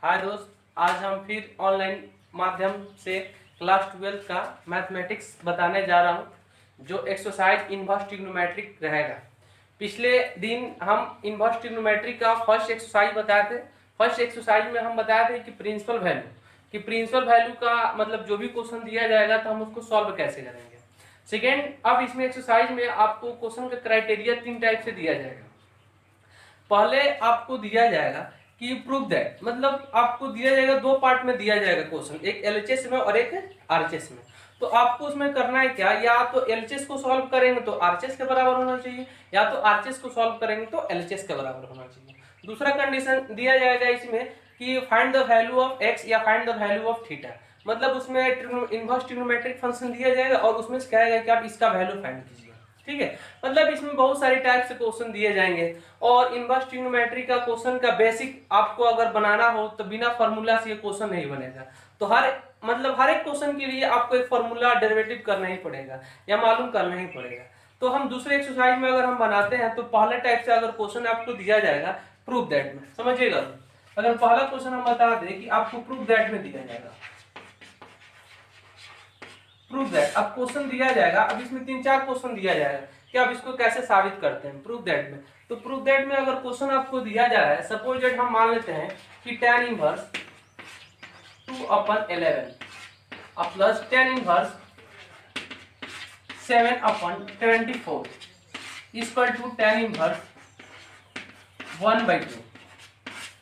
हाय दोस्त, आज हम फिर ऑनलाइन माध्यम से क्लास 12 का मैथमेटिक्स बताने जा रहा हूँ, जो एक्सरसाइज इनवर्स ट्रिग्नोमेट्रिक रहेगा। पिछले दिन हम इनवर्स ट्रिग्नोमेट्रिक का फर्स्ट एक्सरसाइज बताए थे। फर्स्ट एक्सरसाइज में हम बताए थे कि प्रिंसिपल वैल्यू का मतलब जो भी क्वेश्चन दिया जाएगा तो हम उसको सॉल्व कैसे करेंगे। सेकेंड, अब इसमें एक्सरसाइज में आपको क्वेश्चन का क्राइटेरिया 3 टाइप से दिया जाएगा। पहले आपको दिया जाएगा कि प्रूव दैट, मतलब आपको दिया जाएगा दो पार्ट में दिया जाएगा क्वेश्चन, एक एलएचएस में और एक आरएचएस में। तो आपको उसमें करना है क्या, या तो एलएचएस को सॉल्व करेंगे तो आरएचएस के बराबर होना चाहिए, या तो आरएचएस को सॉल्व करेंगे तो एलएचएस के बराबर होना चाहिए। दूसरा कंडीशन दिया जाएगा इसमें कि find the value of X या find the value of theta, मतलब उसमें इनवर्स ट्रिग्नोमेट्रिक फंक्शन दिया जाएगा और उसमें कहेगा कि आप इसका वैल्यू फाइंड कीजिए। ठीक है, मतलब इसमें बहुत सारे टाइप से क्वेश्चन दिए जाएंगे। और इनवर्स ट्रिग्नोमेट्री का क्वेश्चन का बेसिक आपको अगर बनाना हो तो बिना फार्मूला से ये क्वेश्चन नहीं बनेगा। तो हर एक क्वेश्चन के लिए आपको एक फार्मूला डेरिवेटिव करना ही पड़ेगा या मालूम करना ही पड़ेगा। तो हम दूसरे एक्सरसाइज में अगर हम बनाते हैं तो पहले टाइप से अगर क्वेश्चन आपको दिया जाएगा प्रूव दैट में, समझिएगा। अगर पहला क्वेश्चन हम बता दें कि आपको प्रूव दैट में दिया जाएगा, प्रूव दैट अब क्वेश्चन दिया जाएगा। अब इसमें 3-4 क्वेश्चन दिया जाएगा कि आप इसको कैसे साबित करते हैं प्रूव दैट में। तो प्रूव दैट में अगर क्वेश्चन आपको दिया जा रहा है, सपोज दैट हम मान लेते हैं कि tan inverse 2/11 plus tan inverse 7/24 equal to tan inverse 1/2।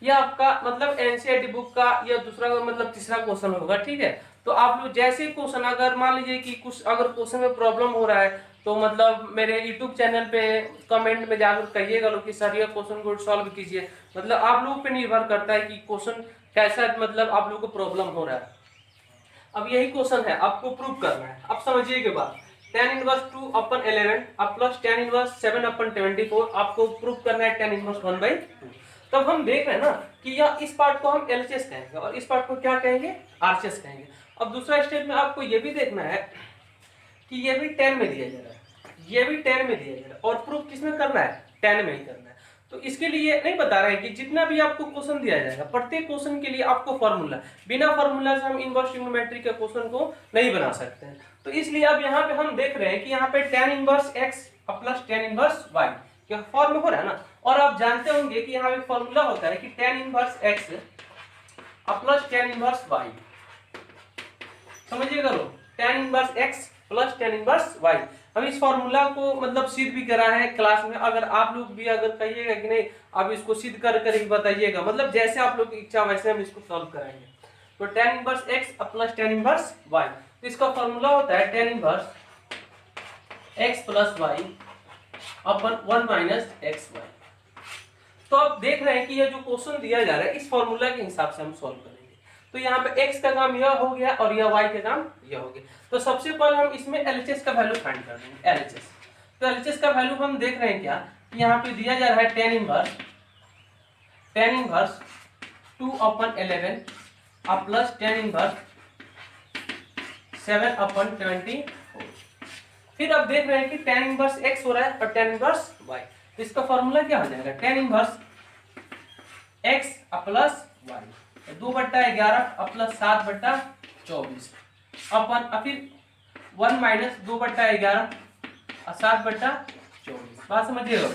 ये आपका मतलब एनसीईआरटी बुक का या दूसरा मतलब तीसरा क्वेश्चन होगा। ठीक है, तो आप लोग जैसे क्वेश्चन अगर मान लीजिए कि कुछ अगर क्वेश्चन में प्रॉब्लम हो रहा है तो मतलब मेरे यूट्यूब चैनल पे कमेंट में जाकर कहिएगा लोग कि सर ये क्वेश्चन को सॉल्व कीजिए। मतलब आप लोगों पे निर्भर करता है कि क्वेश्चन कैसा मतलब आप लोगों को प्रॉब्लम हो रहा है। अब यही क्वेश्चन है, आपको प्रूव करना है। अब समझिए के बाद tan इनवर्स 2/11 अब प्लस tan इनवर्स 7/24 आपको प्रूव करना है tan इनवर्स 1/2। तब हम देख रहे हैं ना कि यह इस पार्ट को हम एलएचएस कहेंगे और इस पार्ट को क्या कहेंगे, आरएचएस कहेंगे। अब दूसरा स्टेप में आपको यह भी देखना है कि ये भी 10 में दिया जा रहा है, ये भी 10 में दिया जा रहा है और प्रूफ किसमें करना है, 10 में ही करना है। तो इसके लिए नहीं बता रहे हैं कि जितना भी आपको क्वेश्चन दिया जाएगा प्रत्येक क्वेश्चन के लिए आपको फॉर्मूला, बिना फॉर्मूला से हम इनवर्स ट्रिग्नोमेट्री के क्वेश्चन को नहीं बना सकते हैं। तो इसलिए अब यहाँ पे हम देख रहे हैं कि यहाँ पे tan inverse x plus tan inverse y क्या फॉर्म हो रहा है ना। और आप जानते होंगे कि यहाँ पे फॉर्मूला होता है कि tan inverse x plus tan inverse y, समझिएगा लोग, tan inverse x plus tan inverse y। हम इस फॉर्मूला को मतलब सिद्ध भी करा है क्लास में। अगर आप लोग भी अगर कहिएगा कि नहीं आप इसको सिद्ध कर ही बताइएगा, मतलब जैसे आप लोग की इच्छा वैसे हम इसको सॉल्व कराएंगे। तो tan inverse x plus tan inverse y, तो इसका फॉर्मूला होता है tan inverse x plus y अपन 1 माइनस xy। तो आप देख रहे हैं कि ये जो क्वेश्चन दिया जा रहा है इस फॉर्मूला के हिसाब से हम सॉल्व करेंगे। तो यहाँ पे x का काम यह हो गया और यह y का काम यह हो गया। तो सबसे पहले हम इसमें LHS का वैल्यू फाइंड कर देंगे, LHS। तो LHS का वैल्यू हम देख रहे हैं क्या कि यहाँ पे दिया जा रहा है tan inverse 2/11 plus tan inverse 7/24। फिर अब देख रहे हैं कि tan इनवर्स x हो रहा है और tan इनवर्स y। तो इसका फॉर्मूला क्या हो जाएगा, tan inverse x plus y 2/11 plus 7/24 अपन फिर 1 माइनस 2/11 और 7/24। बात समझिएगा,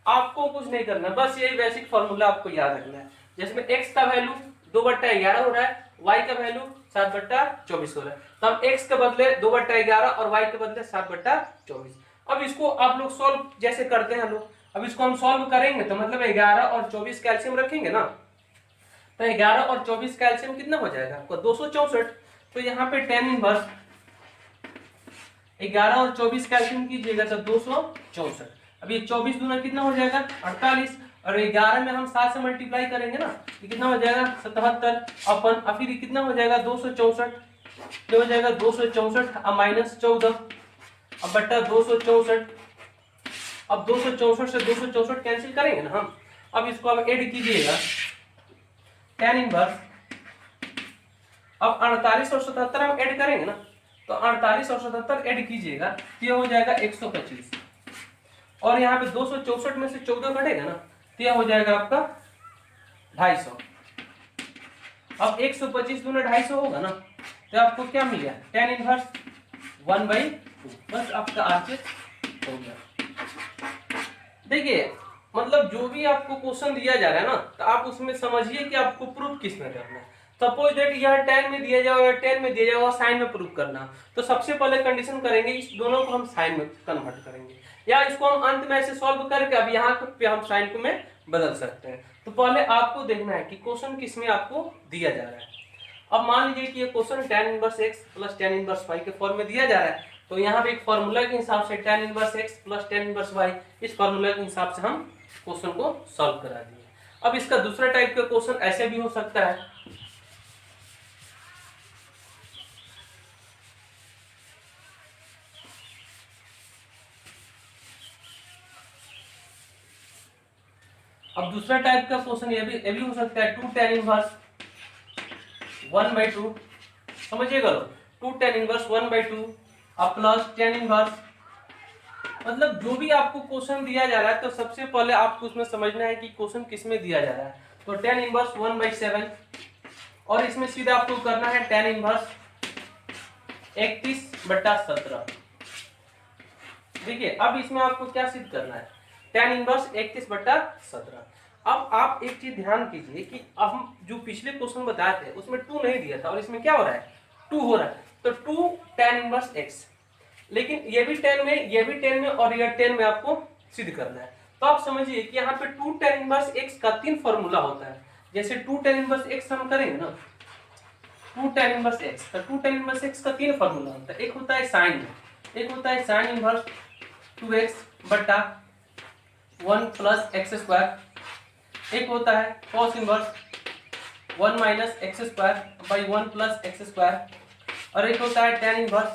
आपको कुछ नहीं करना, बस यही बेसिक फॉर्मूला आपको याद रखना है। जिसमें x का वैल्यू 2/11 हो रहा है, y का वैल्यू 7/24 हो रहा है। तो हम x के बदले 2/11 और y के बदले 7/24। अब इसको आप लोग सॉल्व जैसे करते हैं लोग, अब इसको हम सॉल्व करेंगे तो मतलब 11 और 24 कैल्शियम रखेंगे ना, तो 11 और 24 कैल्शियम कितना हो जाएगा आपको 264। तो यहाँ पे tan इनवर्स 11 और 24 कैल्शियम कीजिएगा तो 264। अब ये 24 दूना कितना हो जाएगा 48 और 11 में हम 7 से मल्टीप्लाई करेंगे ना, ये कितना हो जाएगा 77 अपन और फिर कितना हो जाएगा 264, ये हो जाएगा 264 और माइनस 14 अब बट्टा 264। अब 264 से 264 कैंसिल करेंगे ना हम। अब इसको अब ऐड कीजिएगा tan इनवर्स, अब 48 और 77 हम ऐड करेंगे ना, तो 48 और 77 ऐड कीजिएगा तो ये हो जाएगा 125 और यहाँ पे 264 में से 14 कटेगा ना तो यह हो जाएगा आपका 250। अब 125 दूना 250 होगा ना, तो आपको क्या मिल गया, tan इनवर्स 1/2। बस आपका आरसीएस हो गया। देखिए मतलब जो भी आपको क्वेश्चन दिया जा रहा है ना, तो आप उसमें समझिए कि आपको प्रूफ किस में करना है। सपोज दैट यह tan में दिया जाओ या tan में दिया जाओ, साइन में प्रूफ करना, तो सबसे पहले कंडीशन करेंगे इस दोनों को हम साइन में कन्वर्ट करेंगे, या इसको हम अंत में ऐसे सॉल्व करके अब यहाँ पे हम साइन को में बदल सकते हैं। तो पहले आपको देखना है कि क्वेश्चन किस में आपको दिया जा रहा है। अब मान लीजिए कि ये question tan inverse x plus tan inverse y के फॉर्म में दिया जा रहा है, तो यहाँ पे एक फॉर्मूला के हिसाब से tan inverse x plus tan inverse y, इस फॉर्मूला के हिसाब से हम क्वेश्चन को सॉल्व करा दिए। अब इसका दूसरा टाइप का क्वेश्चन ऐसे भी हो सकता है, अब दूसरा टाइप का क्वेश्चन ये भी हो सकता है 2 tan इनवर्स 1/2, समझिएगा लो, 2 tan इनवर्स 1/2 अब प्लस tan इनवर्स, मतलब जो भी आपको क्वेश्चन दिया जा रहा है तो सबसे पहले आपको उसमें समझना है कि क्वेश्चन किस में दिया जा रहा है। तो tan इनवर्स 1/7 और इसमें सीधा आपको करना है tan इनवर्स 31/17। देखिए अब इसमें आपको क्या सिद्ध करना है, tan इनवर्स 31/17। अब आप एक चीज ध्यान कीजिए कि अब हम जो पिछले क्वेश्चन बताए थे उसमें 2 नहीं दिया था और इसमें क्या हो रहा है, 2 हो रहा है, तो 2 tan इनवर्स x, लेकिन ये भी 10 में, ये भी 10 में और ये 10 में आपको सिद्ध करना है। तो आप समझिए कि यहाँ पे 2 tan इनवर्स x का 3 फॉर्मूला होता है। जैसे 2 tan इनवर्स x हम करेंगे ना, 2 tan इनवर्स x, तो 2 tan इनवर्स x का 3 फॉर्मूला होता है। एक होता है साइन में, एक होता है साइन इनवर्स 2x बटा 1 प्लस एक्स स्क्वायर, एक होता है cos inverse 1 minus x square by 1 plus x square, और एक होता है tan इनवर्स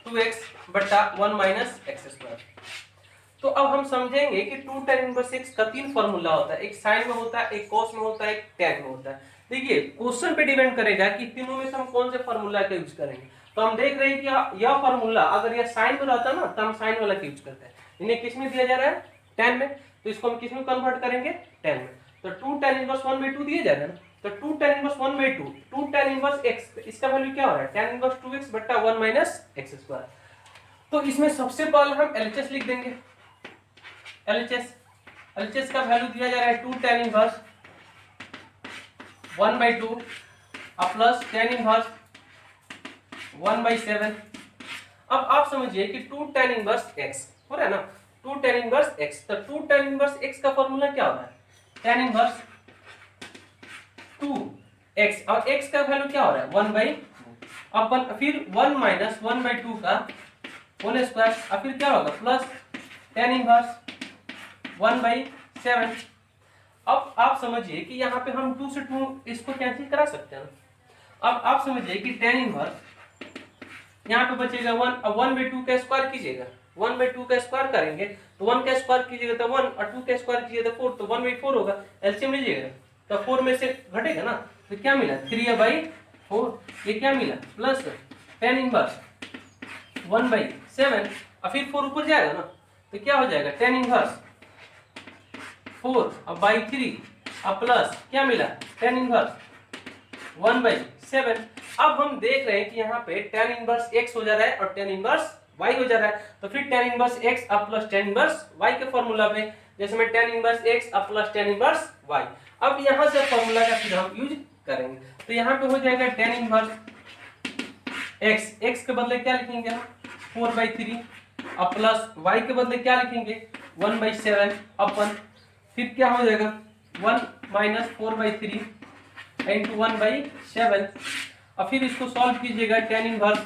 2x बटा 1 माइनस एक्स स्क्वायर। तो अब हम समझेंगे कि 2 tan इनवर्स x का 3 फॉर्मूला होता है, एक साइन में होता है, एक cos में होता है, एक tan में होता है। देखिए क्वेश्चन पे डिपेंड करेगा कि तीनों में से हम कौन से फॉर्मूला का यूज करेंगे। तो हम देख रहे हैं कि यह फॉर्मूला अगर यह साइन में रहता ना तो हम साइन वाला का यूज करते हैं, इन्हें किस में दिया जा रहा है, tan में, तो इसको हम किस में कन्वर्ट करेंगे, tan में। तो 2 tan इनवर्स 1/2 दिया जा रहा है ना, तो 2 tan inverse 1/2, 2 tan inverse x, इसका वैल्यू क्या हो रहा है, tan इनवर्स 2x बटा 1 माइनस एक्स स्क्वायर। तो इसमें सबसे पहले हम LHS लिख देंगे, LHS का वैल्यू दिया जा रहा है 2 tan inverse 1/2 plus tan inverse 1/7। अब आप समझिए कि 2 tan इनवर्स x हो रहा है ना, 2 tan इनवर्स x, तो 2 tan इनवर्स x का फॉर्मूला क्या होता है, tan इनवर्स 2x, और x का वैल्यू क्या हो रहा है 1/2, अपन फिर 1 माइनस 1/2 का होल स्क्वायर, और फिर क्या होगा प्लस tan इनवर्स 1/7। अब आप समझिए कि यहाँ पे हम 2 से 2 इसको कैंसिल करा सकते हैं। अब आप समझिए कि tan इनवर्स यहाँ पे बचेगा 1, अब 1/2 का स्क्वायर कीजिएगा, 1/2 का स्क्वायर करेंगे तो 1 का स्क्वायर कीजिएगा तो 1, और 2 का स्क्वायर कीजिएगा तो 4, तो 1/4 होगा। एलसीएम लीजिएगा तो 4 में से घटेगा ना, तो क्या मिला 3/4, ये क्या मिला प्लस tan इनवर्स 1/7, और फिर 4 ऊपर जाएगा ना तो क्या हो जाएगा tan इनवर्स 4 अब बाई 3, अब प्लस क्या मिला tan इनवर्स 1/7। अब हम देख रहे हैं कि यहाँ पे tan इनवर्स x हो जा रहा है और tan इनवर्स y हो जा रहा है, तो फिर tan इनवर्स x अब प्लस tan इनवर्स y के फॉर्मूला पे, जैसे में tan इनवर्स x अब प्लस tan इनवर्स y, अब यहाँ से फॉर्मूला का फिर हम यूज करेंगे। तो यहाँ पे हो जाएगा tan इनवर्स x के बदले क्या लिखेंगे हम 4/3, अब प्लस y के बदले क्या लिखेंगे 1/7 अपन, फिर क्या हो जाएगा 1 माइनस 4/3 इंटू 1/7, और फिर इसको सॉल्व कीजिएगा tan इनवर्स,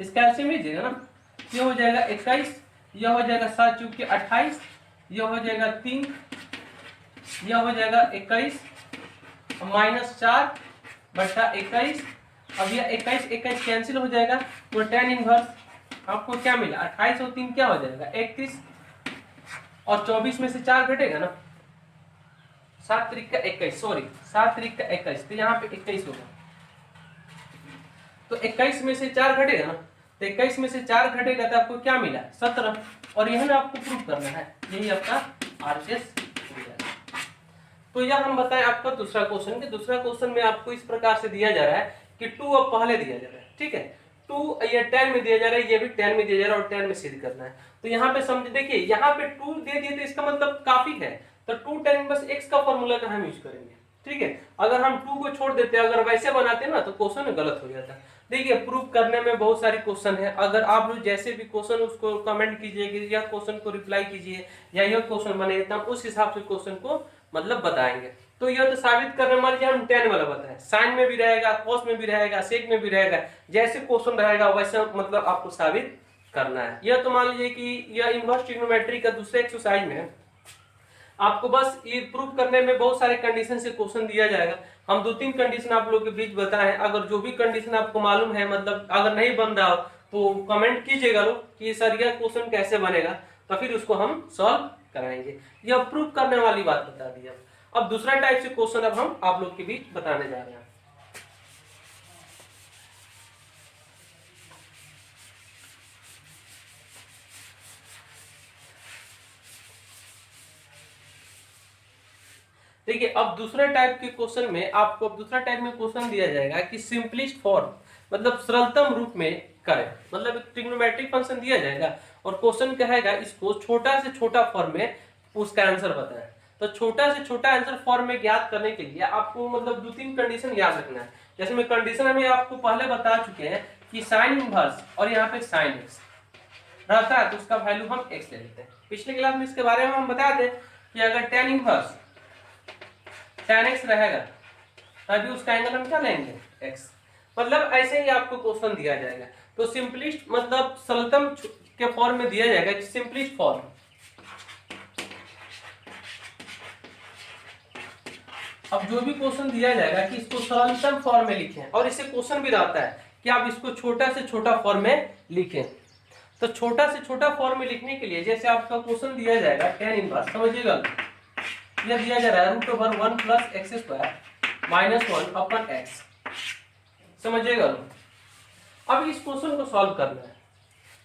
इसका एलसीएम लीजिएगा ना, ये हो जाएगा 21, यह हो जाएगा 7 चूक के 28, यह हो जाएगा 3, यह हो जाएगा 21 माइनस 4/21, अब यह 21 कैंसिल हो जाएगा, तो tan इनवर्स आपको क्या मिला 28 और 3 क्या हो जाएगा 31, और 24 में से 4 घटेगा ना, 7 त्रिक का 21, सॉरी 7 त्रिक का 21, तो यहाँ पे 21 होगा, तो 21 में से 4 घटेगा ना, तो 21 में से 4 घटेगा तो आपको क्या मिला 17, और यह आपको प्रूफ करना है, यही आपका आरसीएस हो जाएगा। तो यह हम बताएं आपका दूसरा क्वेश्चन, कि दूसरा क्वेश्चन में आपको इस प्रकार से दिया जा रहा है कि 2 अब पहले दिया जा रहा है, ठीक है, 2 ये 10 में दिया जा रहा है, ये भी 10 में दिया जा रहा है और 10 में सिद्ध करना है। तो यहाँ पे समझ देखिए, यहाँ पे 2 दे दिए तो इसका मतलब काफी है, तो 2 tan इनवर्स x का फॉर्मूला का हम यूज करेंगे, ठीक है। अगर हम 2 को छोड़ देते, अगर वैसे बनाते ना तो क्वेश्चन गलत हो जाता। देखिए प्रूफ करने में बहुत सारी क्वेश्चन है, अगर आप लोग जैसे भी क्वेश्चन उसको कमेंट कीजिए या क्वेश्चन को रिप्लाई कीजिए या यह क्वेश्चन बने तो हम उस हिसाब से क्वेश्चन को मतलब बताएंगे। तो यह तो साबित करने मान लीजिए हम 10 वाला बताएं, साइन में भी रहेगा, कॉस में भी रहेगा, सेक में भी रहेगा, जैसे क्वेश्चन रहेगा वैसे मतलब आपको साबित करना है। यह तो मान लीजिए कि यह इनवर्स ट्रिग्नोमेट्री का दूसरे एक्सरसाइज में आपको बस ये प्रूफ करने में बहुत सारे कंडीशन से क्वेश्चन दिया जाएगा। हम 2-3 कंडीशन आप लोगों के बीच बताए हैं, अगर जो भी कंडीशन आपको मालूम है, मतलब अगर नहीं बन रहा हो तो कमेंट कीजिएगा लोग कि सर यह क्वेश्चन कैसे बनेगा, तो फिर उसको हम सॉल्व कराएंगे। यह प्रूफ करने वाली बात बता दी। अब दूसरा टाइप से क्वेश्चन अब हम आप लोग के बीच बताने जा रहे हैं। देखिए अब दूसरे टाइप के क्वेश्चन में आपको दूसरा टाइप में क्वेश्चन दिया जाएगा कि सिंपलिस्ट फॉर्म, मतलब सरलतम रूप में करें, मतलब एक ट्रिग्नोमेट्रिक फंक्शन दिया जाएगा और क्वेश्चन कहेगा इसको छोटा से छोटा फॉर्म में उसका आंसर बताएं। तो छोटा से छोटा आंसर फॉर्म में ज्ञात करने के लिए आपको मतलब 2-3 कंडीशन याद रखना है। जैसे मैं कंडीशन हमें आपको पहले बता चुके हैं कि साइन इनवर्स और यहाँ पे साइन एक्स रहता है तो उसका वैल्यू हम एक्स ले लेते हैं। पिछले क्लास में इसके बारे में हम बताए थे कि अगर tan इनवर्स tan x रहेगा तभी उसका एंगल हम क्या लेंगे x, मतलब ऐसे ही आपको क्वेश्चन दिया जाएगा। तो सिंपलिस्ट मतलब सरलतम के फॉर्म में दिया जाएगा, सिंपलिस्ट फॉर्म। अब जो भी क्वेश्चन दिया जाएगा कि इसको सरलतम फॉर्म में लिखें, और इससे क्वेश्चन भी रहता है कि आप इसको छोटा से छोटा फॉर्म में लिखें। तो छोटा से छोटा फॉर्म में लिखने के लिए जैसे आपका क्वेश्चन दिया जाएगा tan इनवर्स, समझिएगा यह दिया जा रहा है √1 + x² - 1 अपन x, समझिएगा। अब इस क्वेश्चन को सॉल्व करना है,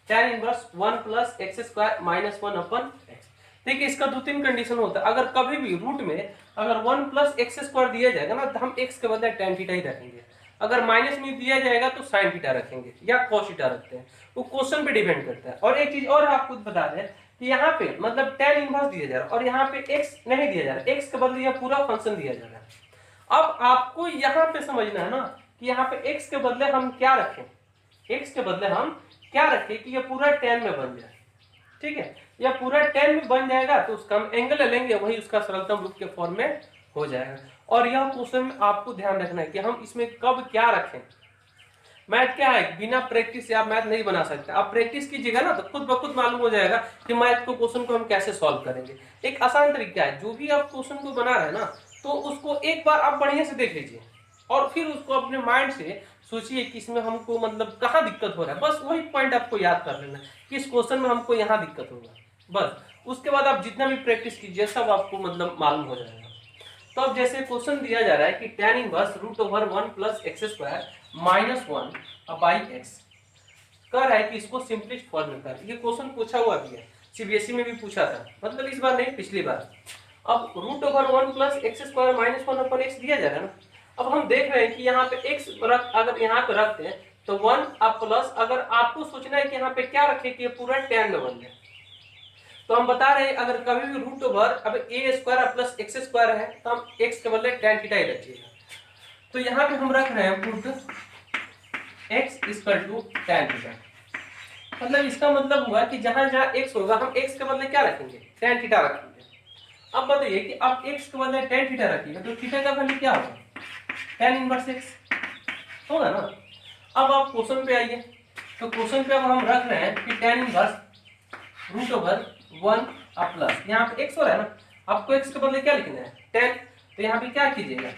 tan इनवर्स 1 + x² - 1 अपन x। देखिए इसका 2-3 कंडीशन होता है। अगर कभी भी रूट में अगर 1 + x² दिया जाएगा ना तो हम x के बदले tan थीटा ही रखेंगे, अगर माइनस में दिया जाएगा तो sin थीटा रखेंगे या cos थीटा रखते हैं, वो क्वेश्चन पे डिपेंड करता है। और एक चीज और आपको बता दें कि यहाँ पे मतलब tan इनवर्स दिया जा रहा है और यहाँ पे x नहीं दिया जा रहा है, x के बदले यह पूरा फंक्शन दिया जा रहा है। अब आपको यहाँ पे समझना है ना कि यहाँ पे x के बदले हम क्या रखें, x के बदले हम क्या रखें कि यह पूरा tan में बन जाए, ठीक है। यह पूरा tan में बन जाएगा तो उसका हम एंगल लेंगे, वही उसका सरलतम रूप के फॉर्म में हो जाएगा। और यह क्वेश्चन में आपको ध्यान रखना है कि हम इसमें कब क्या रखें। मैथ क्या है, बिना प्रैक्टिस से आप मैथ नहीं बना सकते। आप प्रैक्टिस कीजिएगा ना तो खुद ब खुद मालूम हो जाएगा कि मैथ को क्वेश्चन को हम कैसे सॉल्व करेंगे। एक आसान तरीका है, जो भी आप क्वेश्चन को बना रहे हैं ना तो उसको एक बार आप बढ़िया से देख लीजिए और फिर उसको अपने माइंड से सोचिए कि इसमें हमको मतलब कहाँ दिक्कत हो रहा है, बस वही पॉइंट आपको याद कर लेना कि इस क्वेश्चन में हमको यहाँ दिक्कत होगा, बस। उसके बाद आप जितना भी प्रैक्टिस कीजिए सब आपको मतलब मालूम हो जाएगा। तो अब जैसे क्वेश्चन दिया जा रहा है कि tan इनवर्स √1 + x² - 1 अपन x कह रहा है कि इसको सिंपलिस्ट फॉर्म में कर। ये क्वेश्चन पूछा हुआ भी है, सीबीएसई में भी पूछा था, मतलब इस बार नहीं पिछली बार। अब √1 + x² - 1 अपन x दिया जा रहा है ना। अब हम देख रहे हैं कि यहाँ पे x अगर यहाँ पे रखते हैं तो 1 अब प्लस, अगर आपको सोचना है कि यहाँ पे क्या रखे कि ये पूरा tan में बन जाए, तो हम बता रहे हैं अगर कभी भी √, अब a² + x² है तो हम x के बदले tan थीटा ही रखिएगा। तो यहाँ पे हम रख रहे हैं x = tan थीटा, मतलब इसका मतलब हुआ कि जहां जहां x होगा हम x के बदले क्या रखेंगे, tan थीटा रखेंगे। अब बताइए कि आप x के बदले tan थीटा रखिएगा तो थीटा का वैल्यू क्या होगा, tan इनवर्स x होगा ना। अब आप क्वेश्चन पे आइए, तो क्वेश्चन पे अब हम रख रहे हैं कि tan इनवर्स √1 अब प्लस यहाँ पे x हो रहा है ना, आपको x के बदले क्या लिखना है tan, तो यहाँ पे क्या कीजिएगा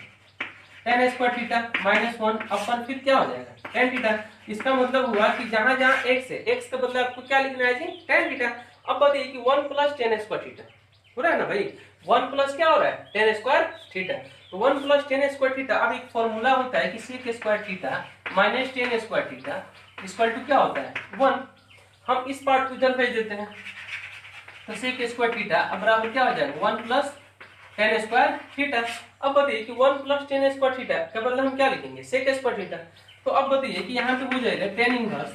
tan² थीटा - 1 अपन फिर क्या हो जाएगा tan थीटा। इसका मतलब हुआ कि जहां जहां x है x के बदले आपको क्या लिखना है जी tan थीटा। अब बताइए कि 1 + tan² थीटा हो रहा है ना भाई, 1 प्लस क्या हो रहा है tan² थीटा, तो 1 + tan² थीटा। अब एक फॉर्मूला होता है कि sec² theta - tan² theta equal to क्या होता है 1। हम इस पार्ट को इधर भेज देते हैं तो sec² थीटा अब बराबर क्या हो जाएगा 1 + टेन स्क्वायर थीटा। अब बताइए कि 1 प्लस टेन स्क्वायर थीटा के बदले हम क्या लिखेंगे, सेक स्क्वायर थीटा। तो अब बताइए कि यहाँ पे हो जाएगा टेन इनवर्स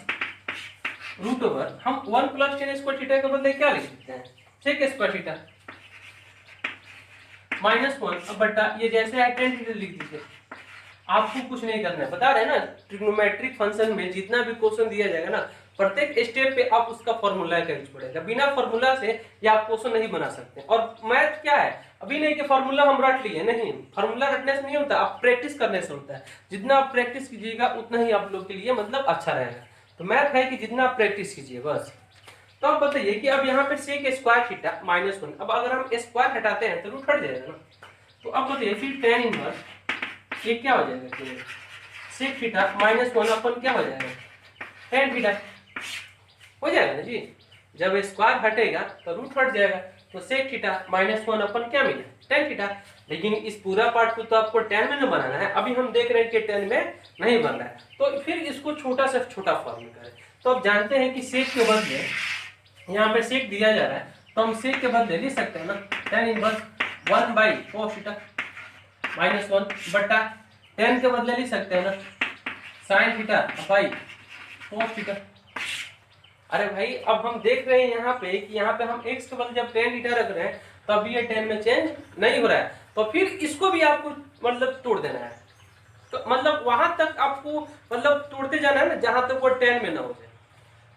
रूट ओवर, हम 1 प्लस टेन स्क्वायर थीटा के बदले क्या लिख सकते हैं, सेक स्क्वायर थीटा -1 अब बटा ये जैसे है टेन थीटा लिख दीजिए। आपको कुछ नहीं करना है, बता रहे हैं ना ट्रिग्नोमेट्रिक फंक्शन में जितना भी क्वेश्चन दिया जाएगा ना, प्रत्येक स्टेप पे आप उसका फॉर्मूला का यूज पड़ेगा। बिना फॉर्मूला से ये आप क्वेश्चन नहीं बना सकते। और मैथ क्या है, अभी नहीं कि फॉर्मूला हम रट लिए, नहीं, फॉर्मूला रटने से नहीं होता, आप प्रैक्टिस करने से होता है। जितना आप प्रैक्टिस कीजिएगा उतना ही आप लोग के लिए मतलब अच्छा रहेगा। तो मैथ है कि जितना आप प्रैक्टिस कीजिए बस। तो अब बताइए कि अब यहाँ पे सेक स्क्वायर थीटा -1, अब अगर हम स्क्वायर हटाते हैं तो रूट हट जाएगा ना। तो अब बताइए फिर टेन इनवर्स ये क्या हो जाएगा, सेक थीटा -1 अपन क्या हो जाएगा, टेन थीटा हो जाएगा ना जी। जब स्क्वायर हटेगा तो रूट हट जाएगा, तो सेक थीटा -1 अपन क्या मिला, टेन थीटा। लेकिन इस पूरा पार्ट को तो आपको टेन में ना बनाना है, अभी हम देख रहे हैं कि टेन में नहीं बन रहा है, तो फिर इसको छोटा से छोटा फॉर्म में करें। तो अब जानते हैं कि सेक के बदले यहाँ पे सेक दिया जा रहा है, तो हम सेक के बदले लिख सकते हैं ना tan inverse 1 by cos theta -1 बटा टेन के बदले लिख सकते हैं ना sine theta by cos theta. अरे भाई अब हम देख रहे हैं यहाँ पे कि यहाँ पे हम x के बदले जब टेन थीटा रख रहे हैं तब ये टेन में चेंज नहीं हो रहा है, तो फिर इसको भी आपको मतलब तोड़ देना है। तो मतलब वहां तक आपको मतलब तोड़ते जाना है ना जहां तक वो टेन में ना हो जाए।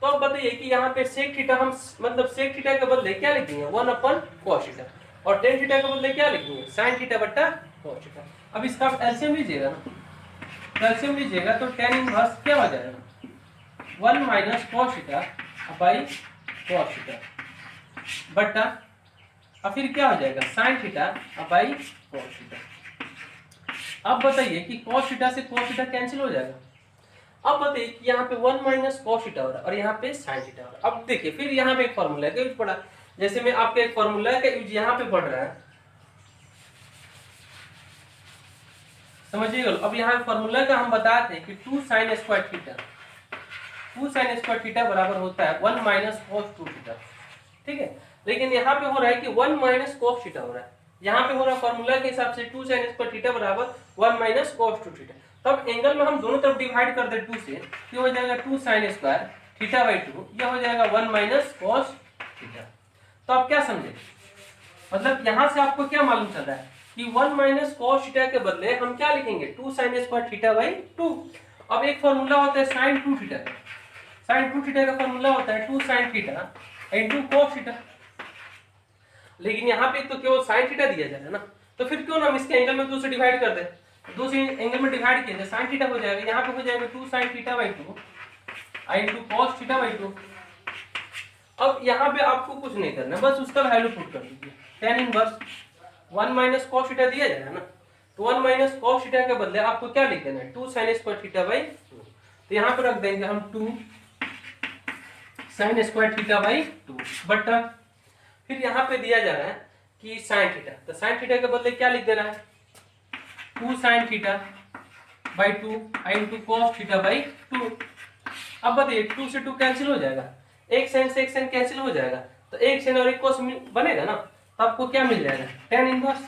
तो अब बताइए कि यहाँ पे सेक थीटा हम मतलब सेक थीटा के बदले क्या लिखेंगे 1 अपन cos थीटा, और टेन थीटा के बदले क्या लिखेंगे sin थीटा बटा cos थीटा। अब इसका आप एलसीएम लीजिएगा ना, एलसीएम लीजिएगा तो टेन इनवर्स क्या हो जाएगा 1 minus cos theta by cos theta बटा और फिर क्या हो जाएगा sin theta by cos theta. अब बताइए कि cos थीटा से cos थीटा कैंसिल हो जाएगा। अब बताइए कि यहाँ पे 1 माइनस cos थीटा हो रहा है और यहाँ पे sin थीटा हो रहा है। अब देखिए फिर यहाँ पे एक फॉर्मूला का यूज पड़ा, जैसे मैं आपके एक फॉर्मूला का यूज यहाँ पे पढ़ रहा है, समझिएगा। अब यहाँ फॉर्मूला का हम बताते हैं कि 2 sin square theta, 2 sin square theta बराबर होता है 1 माइनस cos 2 थीटा, ठीक है। लेकिन यहाँ पे हो रहा है कि 1 माइनस cos थीटा हो रहा है, यहाँ पे हो रहा है फॉर्मूला के हिसाब से 2 sin स्क्वायर थीटा बराबर 1 माइनस cos 2 थीटा। तब एंगल में हम दोनों तरफ डिवाइड कर दे 2 से, ये हो जाएगा 2 sin स्क्वायर थीटा बाई 2, ये हो जाएगा 1 माइनस cos थीटा। तो आप क्या समझे, मतलब यहाँ से आपको क्या मालूम चल रहा है कि 1 माइनस cos थीटा के बदले हम क्या लिखेंगे 2 sin स्क्वायर थीटा बाई 2। अब एक फॉर्मूला होता है sin 2 थीटा का, sin 2 थीटा का फॉर्मूला होता है 2 sin theta into cos theta. लेकिन यहाँ पे तो केवल sin थीटा दिया जा रहा है ना, तो फिर क्यों ना हम इसके एंगल में 2 से डिवाइड कर दें, 2 से एंगल में डिवाइड किया जाए sin थीटा हो जाएगा, यहाँ पे हो जाएगा 2 sin theta by 2 into cos theta by 2। अब यहाँ पे आपको कुछ नहीं करना, बस उसका वैल्यू पुट कर दीजिए। tan inverse 1 minus cos theta दिया जाएगा ना, तो 1 माइनस cos थीटा के बदले आपको क्या लिख देना है 2 sin स्क्वायर थीटा बाई 2। तो यहाँ पे रख देंगे हम 2 sin स्क्वायर थीटा बाई 2 बटा फिर यहाँ पे दिया जा रहा है कि sin थीटा, तो sin थीटा के बदले क्या लिख देना है 2 sin theta by 2 into cos theta by 2। अब बताइए 2 से 2 कैंसिल हो जाएगा, एक साइन से एक साइन कैंसिल हो जाएगा, तो एक साइन और एक cos बनेगा ना, तो आपको क्या मिल जाएगा tan इनवर्स।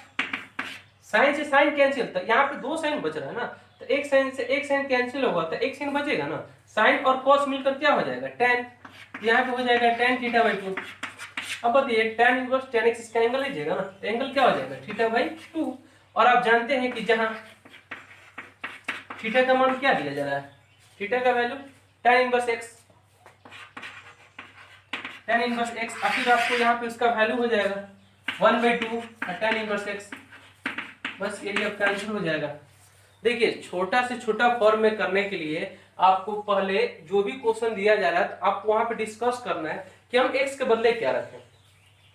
साइन से साइन कैंसिल, तो यहाँ पे 2 साइन बच रहा है ना, तो एक साइन से एक साइन कैंसिल होगा तो एक साइन बचेगा ना, साइन और cos मिलकर क्या हो जाएगा tan, यहाँ पे हो जाएगा tan थीटा बाई 2। अब बताइए tan इनवर्स tan x इसका एंगल लीजिएगा ना, तो एंगल क्या हो जाएगा थीटा बाई 2। और आप जानते हैं कि जहां थीटा का मान क्या दिया जा रहा है, थीटा का value tan inverse x, tan inverse x, आखिर आपको यहाँ पे उसका वैल्यू हो जाएगा 1/2 tan इनवर्स x, बस ये अब कैंसिल हो जाएगा। देखिए छोटा से छोटा फॉर्म में करने के लिए आपको पहले जो भी क्वेश्चन दिया जा रहा है तो आपको वहां पे डिस्कस करना है कि हम x के बदले क्या रखें,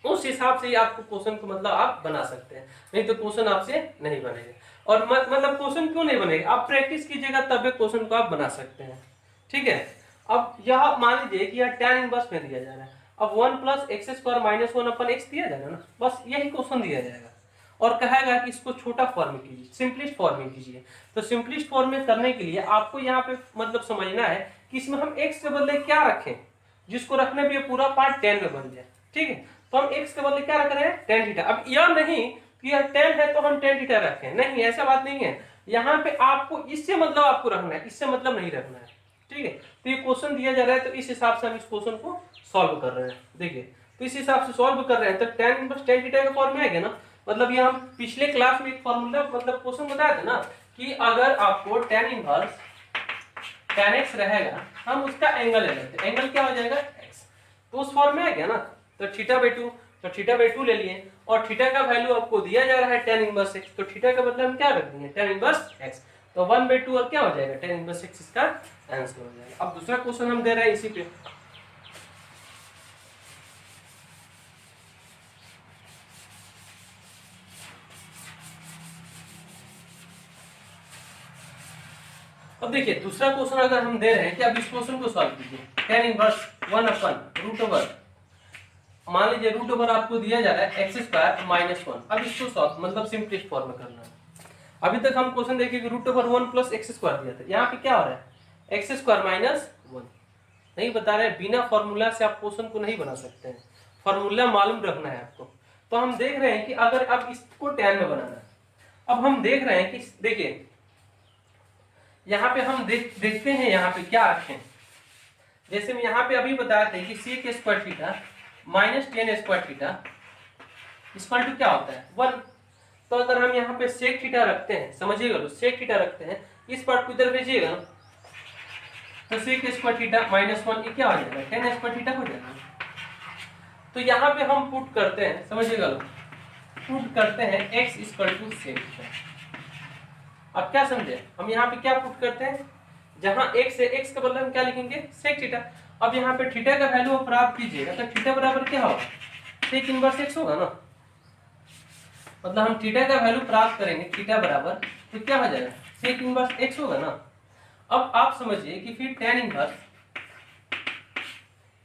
उस हिसाब से ही आपको क्वेश्चन को मतलब आप बना सकते हैं, नहीं तो क्वेश्चन आपसे नहीं बनेगा। और मतलब क्वेश्चन क्यों नहीं बनेगा, आप प्रैक्टिस कीजिएगा तब क्वेश्चन को आप बना सकते हैं, ठीक है। अब यह मान लीजिए कि यह tan इनवर्स में दिया जा रहा है, अब 1 प्लस एक्स स्क्वायर माइनस 1 अपन x दिया जाएगा ना, बस यही क्वेश्चन दिया जाएगा और कहेगा कि इसको छोटा फॉर्म में कीजिए, सिंपलिस्ट फॉर्म में कीजिए। तो सिंपलिस्ट फॉर्म में करने के लिए आपको यहाँ पे मतलब समझना है कि इसमें हम x के बदले क्या रखें, जिसको रखने पे पूरा पार्ट tan में बन जाए, ठीक है। तो हम x के बदले क्या रख रहे हैं tan थीटा। अब यह नहीं कि यह tan है तो हम tan थीटा रखें, नहीं ऐसा बात नहीं है। यहाँ पे आपको इससे मतलब आपको रखना है, इससे मतलब नहीं रखना है, ठीक है। तो ये क्वेश्चन दिया जा रहा है तो इस हिसाब से हम इस क्वेश्चन को सॉल्व कर रहे हैं। देखिए तो इस हिसाब से सॉल्व कर रहे हैं तो tan इनवर्स tan थीटा का फॉर्म है ना, मतलब ये हम पिछले क्लास में एक फॉर्मूला मतलब क्वेश्चन बताया था ना कि अगर आपको tan इनवर्स tan x रहेगा, हम उसका एंगल ले लेते हैं, एंगल क्या हो जाएगा x, तो उस फॉर्म में आ गया ना। तो θ/2, तो θ/2 ले लिए और थीटा का वैल्यू आपको दिया जा रहा है tan इनवर्स x, तो थीटा का मतलब हम क्या रख देंगे tan इनवर्स x, तो 1/2 और क्या हो जाएगा tan इनवर्स x, इसका आंसर हो जाएगा। अब दूसरा क्वेश्चन हम दे रहे हैं इसी पे। अब देखिए दूसरा क्वेश्चन अगर हम दे रहे हैं कि अब इस क्वेश्चन को सॉल्व कीजिए, tan इनवर्स 1/√, मान लीजिए √, आपको दिया जा रहा है x² - 1। अब इसको सॉल्व मतलब सिंपलिस्ट फॉर्म में करना है। अभी तक हम क्वेश्चन देखिए कि √1 + x² दिया था, यहाँ पे क्या हो रहा है x² - 1। नहीं बता रहे, बिना फॉर्मूला से आप क्वेश्चन को नहीं बना सकते हैं, फॉर्मूला मालूम रखना है आपको। तो हम देख रहे हैं कि अगर अब इसको tan में बनाना है, अब हम देख रहे हैं कि देखिए यहाँ पे हम देखते हैं यहाँ पे क्या रखें, जैसे हम यहाँ पे अभी बताए थे कि sec² - tan² थीटा क्या होता है 1। तो अगर हम यहाँ पे sec थीटा रखते हैं, समझिएगा तो sec थीटा रखते हैं, इस पार्ट को इधर भेजिएगा तो sec² - 1 ये क्या हो जाएगा tan² थीटा हो जाएगा। तो यहाँ पे हम पुट करते हैं, समझिएगा लो, पुट करते हैं x = sec थीटा। अब क्या समझे, हम यहाँ पे क्या पुट करते हैं, जहां x है x का बदला हम क्या लिखेंगे sec थीटा। अब यहाँ पे थीटा का वैल्यू प्राप्त कीजिएगा तो थीटा बराबर क्या होगा sec इनवर्स x होगा ना, मतलब हम थीटा का वैल्यू प्राप्त करेंगे थीटा बराबर तो क्या हो जाएगा sec इनवर्स x होगा ना। अब आप समझिए कि फिर tan इनवर्स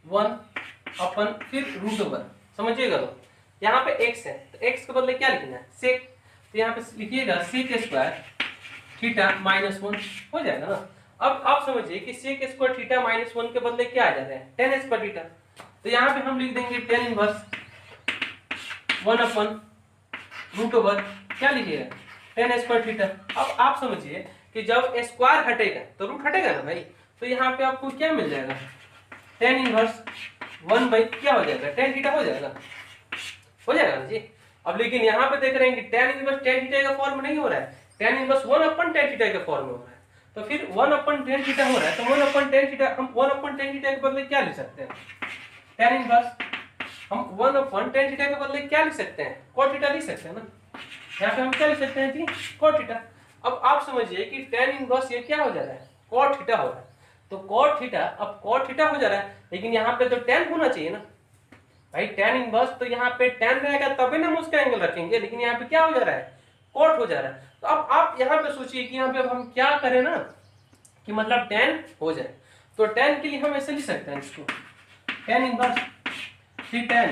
1 फिर √, समझिएगा तो यहाँ पे x है तो x के बदले क्या लिखना है sec, तो यहाँ पे लिखिएगा sec² थीटा -1 हो जाएगा ना। अब आप समझिए कि sec² थीटा -1 के बदले क्या आ जा रहा है tan² थीटा, तो यहाँ पे हम लिख देंगे tan इनवर्स 1/√, क्या लिखिएगा tan² थीटा। अब आप समझिए कि जब स्क्वायर हटेगा तो रूट हटेगा ना भाई, तो यहाँ पे आपको क्या मिल जाएगा tan इनवर्स 1 क्या हो जाएगा tan थीटा हो जाएगा ना जी। अब लेकिन यहाँ पे देख रहे हैं कि tan इनवर्स tan थीटा का फॉर्म नहीं हो रहा है, tan इनवर्स 1/tan थीटा का फॉर्म में हो रहा है, तो फिर 1/tan थीटा हो रहा है तो 1/tan थीटा, हम 1/tan थीटा के बदले क्या लिख सकते हैं tan इनवर्स, हम 1/tan थीटा के बदले क्या लिख सकते हैं cot थीटा लिख सकते हैं ना, यहाँ पे हम क्या लिख सकते हैं जी cot थीटा। अब आप समझिए कि tan इनवर्स ये क्या हो जा रहा है cot थीटा हो रहा है, तो cot थीटा अब cot थीटा हो जा रहा है, लेकिन यहाँ पे तो tan होना चाहिए ना भाई, tan इनवर्स तो यहाँ पे tan रहेगा तभी ना हम उसका एंगल रखेंगे, लेकिन यहाँ पे क्या हो जा रहा है cot हो जा रहा है। तो अब आप यहाँ पे सोचिए कि यहाँ पे अब हम क्या करें ना कि मतलब tan हो जाए, तो tan के लिए हम ऐसे लिख सकते हैं इसको tan inverse 3 tan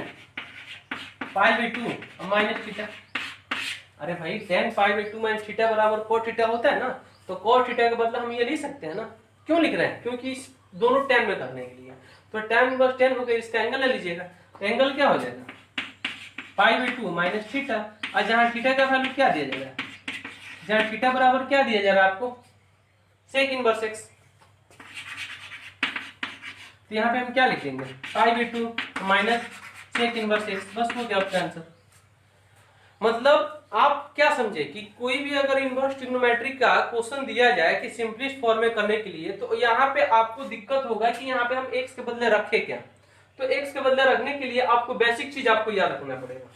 π/2 minus theta. अरे भाई tan π/2 माइनस थीटा बराबर cot थीटा होता है ना, तो cot थीटा का बदला हम ये लिख सकते हैं ना। क्यों लिख रहे हैं, क्योंकि इस दोनों tan में करने के लिए, तो tan इनवर्स tan हो गया, इसका एंगल ले लीजिएगा, एंगल क्या हो जाएगा π/2 माइनस थीटा, और जहां थीटा का वैल्यू क्या दिया जाएगा, जहां थीटा बराबर क्या दिया जा रहा है आपको sec इनवर्स x, तो यहाँ पे हम क्या लिखेंगे π/2 माइनस sec इनवर्स x, बस हो गया आपका आंसर। मतलब आप क्या समझे कि कोई भी अगर इनवर्स ट्रिग्नोमेट्री का क्वेश्चन दिया जाए कि सिंपलिस्ट फॉर्म में करने के लिए, तो यहाँ पे आपको दिक्कत होगा कि यहाँ पे हम x के बदले रखे क्या, तो x के बदले रखने के लिए आपको बेसिक चीज आपको याद रखना पड़ेगा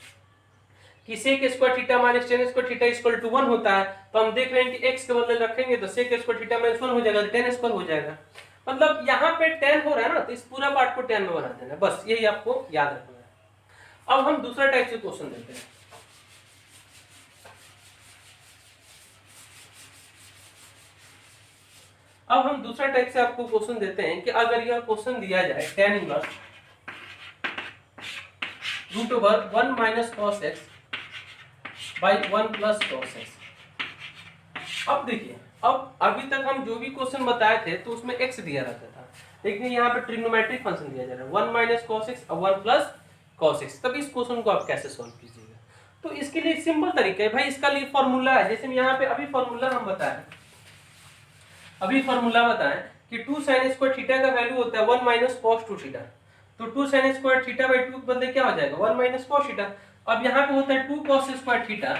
कि sec² theta minus tan² theta equal to 1 होता है, तो हम देख रहे हैं कि x के बदले रखेंगे तो sec² थीटा माइनस 1 हो जाएगा, tan² हो जाएगा। मतलब यहाँ पे tan हो रहा है ना, तो इस पूरा पार्ट को tan में बना देना, बस यही आपको याद रखना है। अब हम दूसरा टाइप से क्वेश्चन देते हैं। अब हम दूसरा टाइप से आपको क्वेश्चन देते हैं कि अगर यह क्वेश्चन दिया जाए tan inverse √1 - cos x by 1 + cos x। अब देखिए, अब अभी तक हम जो भी क्वेश्चन बताए थे तो उसमें x दिया रहता था, लेकिन यहाँ पे ट्रिग्नोमेट्रिक फंक्शन दिया जा रहा है 1 - cos x और 1 + cos x। तब इस क्वेश्चन को आप कैसे सॉल्व कीजिएगा, तो इसके लिए सिंपल तरीका है भाई, इसका लिए फॉर्मूला है। जैसे यहाँ पे अभी फॉर्मूला हम बताएं, कि 2 sin स्क्वायर थीटा का वैल्यू होता है 1 माइनस cos 2 थीटा। तो 2 sin स्क्वायर थीटा बाई 2 के बदले क्या हो जाएगा 1 माइनस cos थीटा। अब यहाँ पे होता है 2 cos स्क्वायर थीटा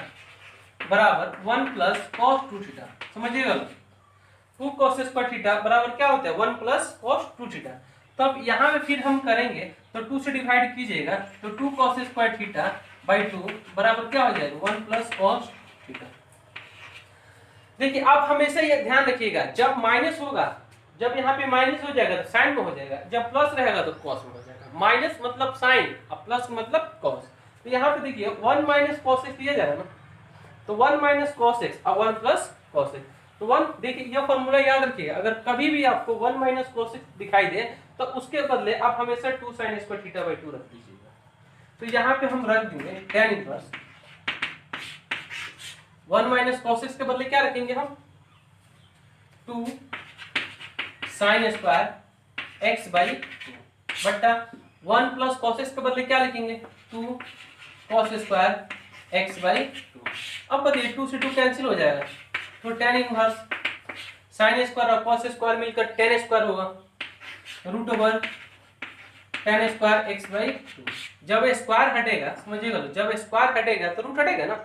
बराबर 1 प्लस cos 2 थीटा। समझिएगा, 2 cos स्क्वायर थीटा बराबर क्या होता है 1 प्लस cos 2 थीटा। तब यहाँ पे फिर हम करेंगे तो 2 से डिवाइड कीजिएगा तो 2 cos स्क्वायर थीटा बाई 2 बराबर क्या हो जाएगा 1 प्लस cos थीटा। देखिए आप हमेशा ये ध्यान रखिएगा, जब माइनस होगा, जब यहाँ पे माइनस हो जाएगा तो साइन में हो जाएगा, जब प्लस रहेगा तो कॉस में हो जाएगा। माइनस मतलब साइन और प्लस मतलब कॉस। तो यहाँ पे देखिए 1 माइनस कॉस एक्स दिया जाएगा ना, तो 1 माइनस कॉस एक्स और 1 प्लस कॉस एक्स। तो 1 देखिए यह फॉर्मूला याद रखिएगा, अगर कभी भी आपको 1 माइनस कॉस एक्स दिखाई दे तो उसके बदले आप हमेशा 2 sin स्क्वायर थीटा बाई 2 रख दीजिएगा। तो यहाँ पे हम रख देंगे tan inverse 1 minus cos x के बदले क्या रखेंगे हम 2 sin स्क्वायर एक्स बाई 2 बट्टा 1 प्लस कॉस एक्स के बदले क्या लिखेंगे 2 cos स्क्वायर एक्स बाई 2। अब बताइए 2 से 2 कैंसिल हो जाएगा तो tan इनवर्स sin स्क्वायर और cos स्क्वायर मिलकर tan स्क्वायर होगा root over tan square x by 2। जब स्क्वायर हटेगा, समझिएगा, जब स्क्वायर हटेगा तो रूट हटेगा ना,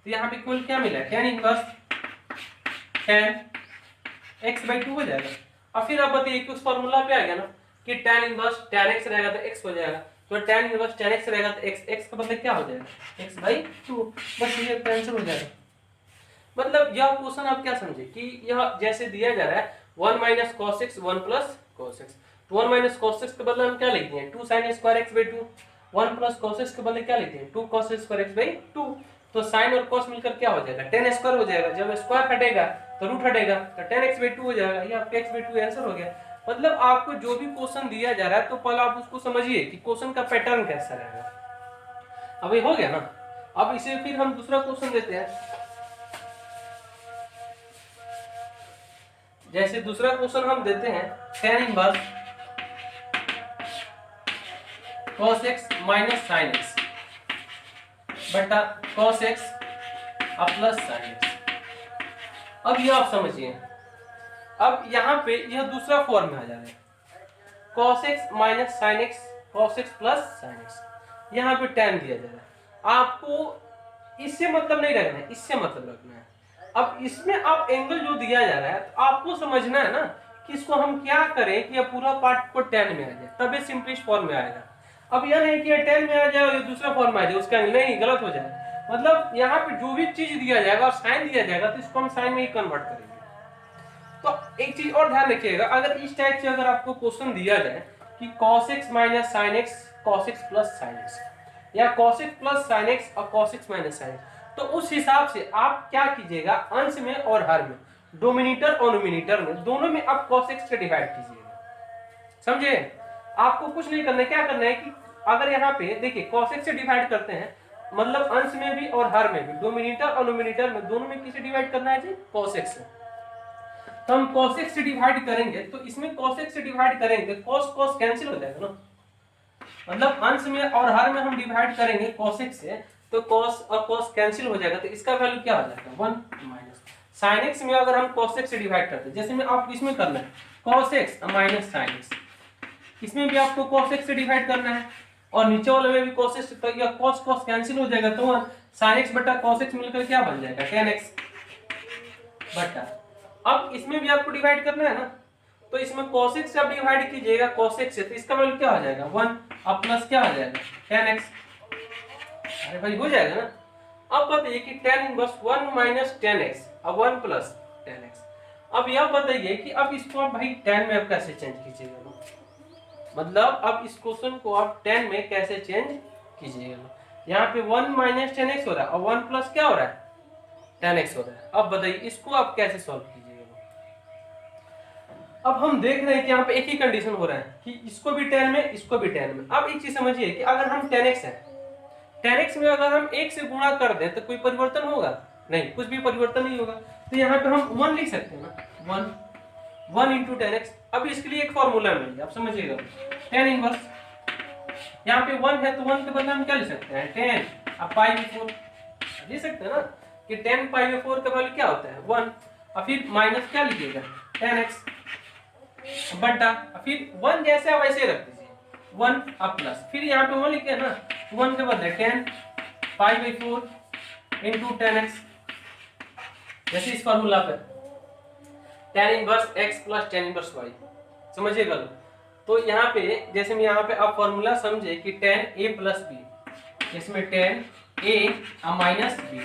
तो यहाँ पे कुल क्या मिला tan inverse tan x by 2 हो जाएगा। और फिर आप बताइए कि उस फॉर्मूला पे आ गया ना कि tan इनवर्स tan x रहेगा तो x हो जाएगा, तो tan इनवर्स tan x रहेगा तो x का मतलब क्या हो जाएगा x बाई 2। बस ये आंसर हो जाएगा। मतलब यह क्वेश्चन आप क्या समझे कि यह जैसे दिया जा रहा है 1 minus cos x 1 plus cos x, तो 1 माइनस cos x के बदले हम क्या लिखते हैं 2 sin square x by 2। 1 plus cos x के बदले क्या लिखते हैं 2 cos स्क्वायर x बाई 2। तो sin और cos मिलकर क्या हो जाएगा tan स्क्वायर हो जाएगा, जब स्क्वायर हटेगा तो रूट हटेगा तो tan x बाई 2 हो जाएगा। ये आपका x बाई 2 आंसर हो गया। मतलब आपको जो भी क्वेश्चन दिया जा रहा है तो पहले आप उसको समझिए कि क्वेश्चन का पैटर्न कैसा रहेगा। अब ये हो गया ना, अब इसे फिर हम दूसरा क्वेश्चन देते हैं। जैसे दूसरा क्वेश्चन हम देते हैं tan inverse cos x minus sin x बटा cos x और प्लस sin x। अब ये आप समझिए, अब यहाँ पे यह दूसरा फॉर्म में आ जा रहा है cos x minus sin x cos x plus sin x। यहाँ पे tan दिया जा रहा है, आपको इससे मतलब नहीं रखना है, इससे मतलब रखना है। अब इसमें आप एंगल जो दिया जा रहा है तो आपको समझना है ना कि इसको हम क्या करें कि यह पूरा पार्ट को tan में आ जाए, तब ये सिंपलेस्ट फॉर्म में आएगा। अब यह नहीं कि यह tan में आ जाए और ये दूसरा फॉर्म में आ जाए, उसका नहीं, गलत हो जाए। मतलब यहाँ पे जो भी चीज दिया जाएगा और साइन दिया जाएगा तो इसको हम साइन में ही कन्वर्ट करेंगे। तो एक चीज और ध्यान रखिएगा, अगर इस टाइप से अगर आपको क्वेश्चन दिया जाए कि cos x minus sin x cos x plus sin x या cos x plus sin x और cos x minus sin x, तो उस हिसाब से आप क्या कीजिएगा अंश में और हर में, डोमिनेटर और नोमिनेटर में, दोनों में आप cos x से डिवाइड कीजिएगा। समझे? आपको कुछ नहीं करना है, क्या करना है कि अगर यहाँ पे देखिए cos x से डिवाइड करते हैं मतलब अंश में भी और हर में भी, डोमिनेटर और नोमिनेटर में, दोनों में किसे डिवाइड करना है जी cos x से। तो हम cos x से डिवाइड करेंगे तो इसमें cos x से डिवाइड करेंगे cos cos कैंसिल हो जाएगा ना, मतलब अंश में और हर में हम डिवाइड करेंगे cos x से तो cos और cos कैंसिल हो जाएगा, तो इसका वैल्यू क्या हो जाएगा 1 माइनस sin x में अगर हम cos x से डिवाइड करते हैं, जैसे में आप इसमें करना है cos x minus sin x, इसमें भी आपको cos x से डिवाइड करना है और नीचे वाले में भी cos x, तो ये cos cos कैंसिल हो जाएगा तो sin x बटा cos x मिलकर क्या बन जाएगा tan x बटा, अब इसमें भी आपको डिवाइड करना है ना, तो इसमें cos x से आप डिवाइड कीजिएगा cos x से, तो इसका वैल्यू क्या हो जाएगा 1 और प्लस क्या हो जाएगा tan x। अरे भाई हो जाएगा ना। अब बताइए कि tan inverse 1 minus tan x और 1 प्लस tan x। अब यह बताइए कि अब इसको आप भाई tan में आप कैसे चेंज कीजिएगा, मतलब अब इस क्वेश्चन को आप tan में कैसे चेंज कीजिएगा। यहाँ पे 1 माइनस tan x हो रहा है और 1 प्लस क्या हो रहा है tan x हो रहा है। अब बताइए इसको आप कैसे सॉल्व कीजिएगा। अब हम देख रहे हैं कि यहाँ पे एक ही कंडीशन हो रहा है कि इसको भी tan में इसको भी tan में। अब एक चीज समझिए कि अगर हम tan x है, tan x में अगर हम 1 से गुणा कर दें तो कोई परिवर्तन होगा नहीं, कुछ भी परिवर्तन नहीं होगा। तो यहाँ पे हम 1 लिख सकते हैं ना, 1 इंटू tan x। अब इसके लिए एक फॉर्मूला मिल गया, आप समझिएगा tan इनवर्स, यहाँ पे 1 है तो 1 के बदले हम क्या लिख सकते हैं tan अब पाई 4 लिख सकते हैं ना कि 10 पाई में 4 का वैल्यू क्या होता है 1, और फिर माइनस क्या लिखिएगा 10x बटा, फिर 1 जैसे आप वैसे रख दीजिए 1 अब प्लस, फिर यहाँ पे 1 लिखे ना 1 के बदले 10 पाई बाई 4 इंटू 10x, जैसे इस फॉर्मूला पे tan inverse x plus tan inverse y, समझिएगा। तो यहाँ पे जैसे मैं यहाँ पे आप फॉर्मूला समझे कि tan a प्लस b, इसमें tan a minus b,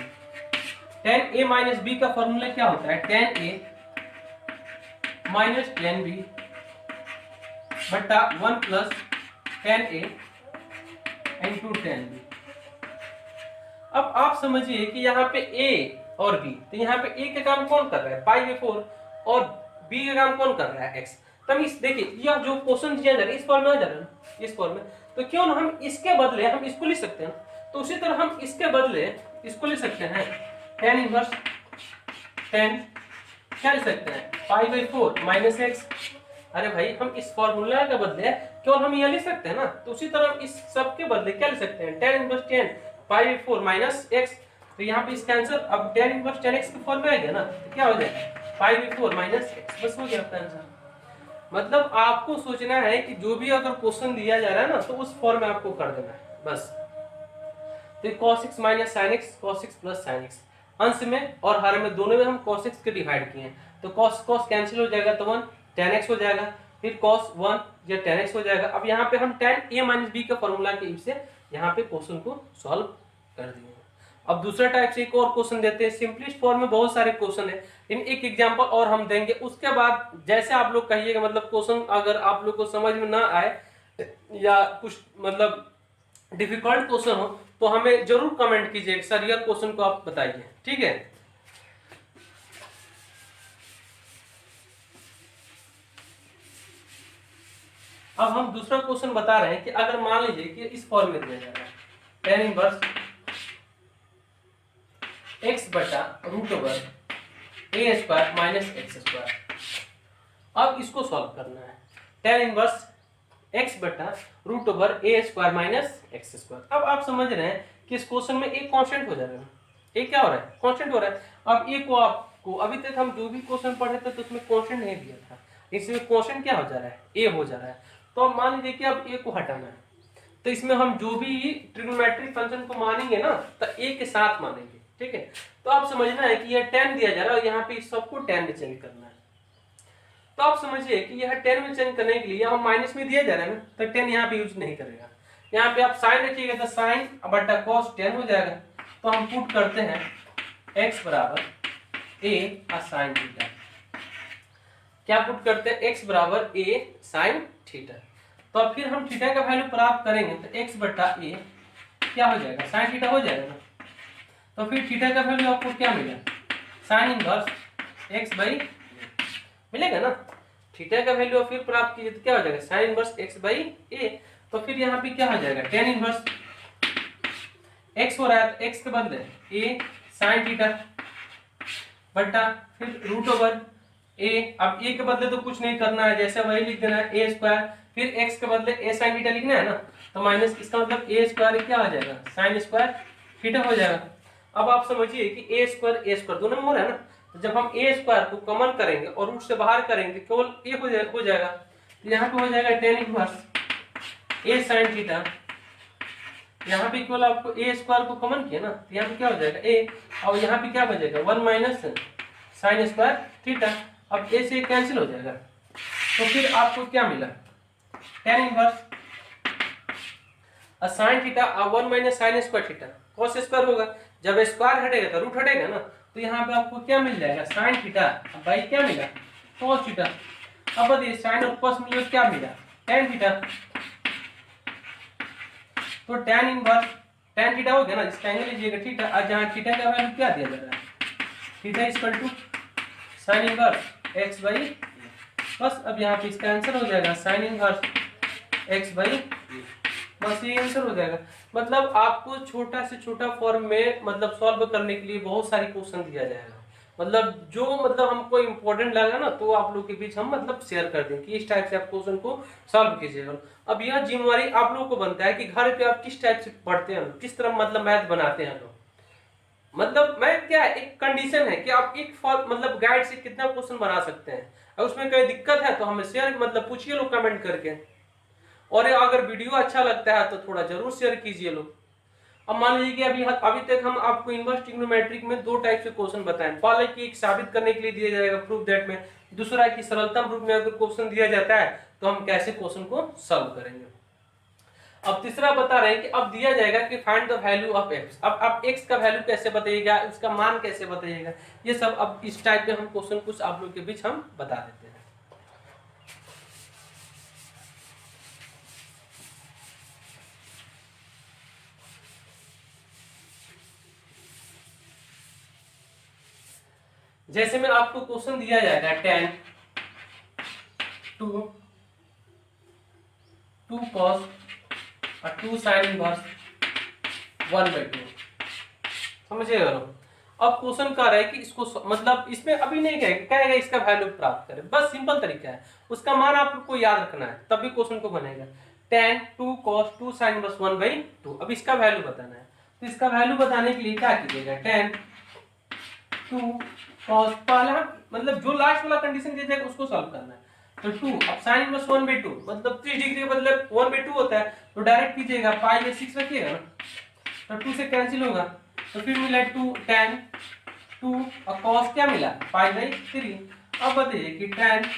tan a minus b का फॉर्मूला क्या होता है tan a minus tan b बटा 1 plus tan a into tan b। अब आप समझिए कि यहाँ पे a और b, तो यहाँ पे a का काम कौन कर रहा है पाई बाई 4 और b का काम कौन कर रहा है x। तब इस देखिए यह जो क्वेश्चन दिया जा रहा है इस फॉर्म में आ जा रहा है ना, इस फॉर्म में, तो क्यों ना हम इसके बदले हम इसको लिख सकते हैं। तो उसी तरह हम इसके बदले इसको लिख सकते हैं tan इनवर्स 10 क्या लिख सकते हैं पाई बाई 4 माइनस x। अरे भाई हम इस फॉर्मूला के बदले केवल हम यह लिख सकते हैं ना, तो उसी तरह हम इस सब के बदले क्या लिख सकते हैं tan inverse 10 pi by 4 minus x। तो यहाँ पे इसका आंसर अब tan इनवर्स 10x के फॉर्म में आ गया ना, तो क्या हो जाएगा पाई बाई 4 माइनस x, बस हो गया आपका आंसर। मतलब आपको सोचना है कि जो भी अगर क्वेश्चन दिया जा रहा है ना तो उस फॉर्म में आपको कर देना है बस। तो cos x minus sin x, cos x plus sin x, अंश में और हर में दोनों में हम cos x के डिवाइड किए हैं, तो cos कैंसिल हो जाएगा तो 1 tan x हो जाएगा, फिर cos 1 या tan x हो जाएगा। अब यहाँ पे हम tan a माइनस b का फॉर्मूला के यूज से यहाँ पे क्वेश्चन को सॉल्व कर दिए। अब दूसरा टाइप से एक और क्वेश्चन देते हैं, सिंपलिस्ट फॉर्म में बहुत सारे क्वेश्चन है, इन एक एग्जांपल और हम देंगे, उसके बाद जैसे आप लोग कहिएगा, मतलब क्वेश्चन अगर आप लोग को समझ में ना आए या कुछ मतलब डिफिकल्ट क्वेश्चन हो तो हमें जरूर कमेंट कीजिए सर यह क्वेश्चन को आप बताइए, ठीक है। अब हम दूसरा क्वेश्चन बता रहे हैं कि अगर मान लीजिए कि इस फॉर्म में दिया जा रहा है tan इनवर्स x बटा root over a square minus x square. अब इसको सॉल्व करना है tan इनवर्स x बटा root over a square minus x square. अब आप समझ रहे हैं कि इस क्वेश्चन में एक कांस्टेंट हो जा रहा है, एक क्या हो रहा है कांस्टेंट हो रहा है। अब a को आपको अभी तक हम जो भी क्वेश्चन पढ़े थे तो उसमें कांस्टेंट नहीं दिया था, इसमें कांस्टेंट क्या हो जा रहा है a हो जा रहा है। तो अब मान लीजिए कि अब a को हटाना है, तो इसमें हम जो भी ट्रिग्नोमेट्रिक फंक्शन को मानेंगे ना तो a के साथ मानेंगे, ठीक है। तो आप समझना है कि यह tan दिया जा रहा है और यहाँ पे इस सबको tan में चेंज करना है। तो आप समझिए कि यह 10 में चेंज करने के लिए हम माइनस में दिया जा रहा है ना, तो 10 यहाँ पे यूज नहीं करेगा। यहाँ पे आप साइन रखिएगा तो साइन बटा cos 10 हो जाएगा। तो हम पुट करते हैं x बराबर a साइन थीटा, क्या पुट करते हैं x बराबर a साइन थीटा। तो अब फिर हम थीटा का वैल्यू प्राप्त करेंगे तो x बटा a क्या हो जाएगा साइन थीटा हो जाएगा ना। तो फिर थीटा का वैल्यू आपको क्या मिला साइन इनवर्स x बाई मिलेगा ना, थीटा का वैल्यू फिर प्राप्त कीजिए तो क्या हो जाएगा sign inverse x by a। तो फिर यहाँ पे क्या हो जाएगा tan इनवर्स x हो रहा है तो x के बदले a साइन थीटा बटा फिर रूट ओवर a। अब a के बदले तो कुछ नहीं करना है, जैसे वही लिख देना है a स्क्वायर, फिर x के बदले a साइन थीटा लिखना है ना, तो माइनस इसका मतलब a स्क्वायर क्या हो जाएगा साइन स्क्वायर थीटा हो जाएगा। अब आप समझिए कि a स्क्वायर दोनों में हो रहा है ना, तो जब हम a स्क्वायर को कॉमन करेंगे और रूट से बाहर करेंगे केवल a हो जाएगा। तो यहाँ पे हो जाएगा tan inverse a sine theta, यहाँ पे केवल आपको a स्क्वायर को कॉमन किया ना, तो यहाँ पे क्या हो जाएगा a और यहाँ पे क्या बचेगा 1 माइनस साइन स्क्वायर थीटा। अब a से कैंसिल हो जाएगा, तो फिर आपको क्या मिला tan inverse sine theta 1 minus sine square theta cos square होगा, जब स्क्वायर हटेगा तो रूट हटेगा ना, तो यहाँ पे आपको क्या मिल जाएगा साइन थीटा बाई क्या मिला cos थीटा। अब बताइए साइन और cos मिले क्या मिला tan थीटा। तो tan इनवर्स tan थीटा हो गया ना, इसका एंगल लीजिएगा थीटा, और जहाँ थीटा का वैल्यू क्या दिया जा रहा है theta equal to sine inverse x by, बस अब यहाँ पे इसका आंसर हो जाएगा साइन इनवर्स x बाई, बस ये आंसर हो जाएगा। मतलब आपको छोटा से छोटा फॉर्म में मतलब सॉल्व करने के लिए बहुत सारे क्वेश्चन दिया जाएगा, मतलब जो मतलब हमको इम्पोर्टेंट लगा ना तो आप लोग के बीच हम मतलब शेयर कर दें कि इस टाइप से आप क्वेश्चन को सॉल्व कीजिएगा। अब यह जिम्मेवारी आप लोगों को बनता है कि घर पे आप किस टाइप से पढ़ते हैं, किस तरह मतलब मैथ बनाते हैं लोग। मतलब मैं क्या है, एक कंडीशन है कि आप एक मतलब गाइड से कितना क्वेश्चन बना सकते हैं। अगर उसमें कोई दिक्कत है तो हमें शेयर मतलब पूछिए लोग कमेंट करके, और अगर वीडियो अच्छा लगता है तो थोड़ा जरूर शेयर कीजिए लोग। अब मान लीजिए कि अभी तक हम आपको इनवर्स ट्रिग्नोमेट्रिक में दो टाइप से क्वेश्चन बताएं। पहले कि एक साबित करने के लिए दिया जाएगा प्रूफ दैट में, दूसरा कि सरलतम रूप में अगर क्वेश्चन दिया जाता है तो हम कैसे क्वेश्चन को सॉल्व करेंगे। अब तीसरा बता रहे हैं कि अब दिया जाएगा कि find the value of x. अब आप एक्स का वैल्यू कैसे बताइएगा, उसका मान कैसे बताइएगा, ये सब अब इस टाइप के हम क्वेश्चन कुछ आप लोग के बीच हम बता देते हैं। जैसे में आपको क्वेश्चन दिया जाएगा 10 2 cos और 2 sin इनवर्स 1/2, समझिएगा लोग। अब क्वेश्चन कह रहा है कि इसको मतलब इसमें अभी नहीं कहेगा इसका वैल्यू प्राप्त करें, बस सिंपल तरीका है, उसका मान आप लोग को याद रखना है तभी क्वेश्चन को बनेगा। 10 2 cos 2 sin इनवर्स 1/2। अब इसका वैल्यू बताना है, तो इसका वैल्यू बताने के लिए क्या कीजिएगा, 10 2 cos, पहला मतलब जो लास्ट वाला कंडीशन दिया जाएगा उसको सॉल्व करना है। तो 2, अब sin इनवर्स 1/2 मतलब 3 डिग्री मतलब 1/2 होता है, तो डायरेक्ट कीजिएगा, पाई में 6 रखिएगा ना, तो 2 से कैंसिल होगा, तो फिर मिला 2 tan 2 और cos क्या मिला, पाई/3। अब बताइए कि tan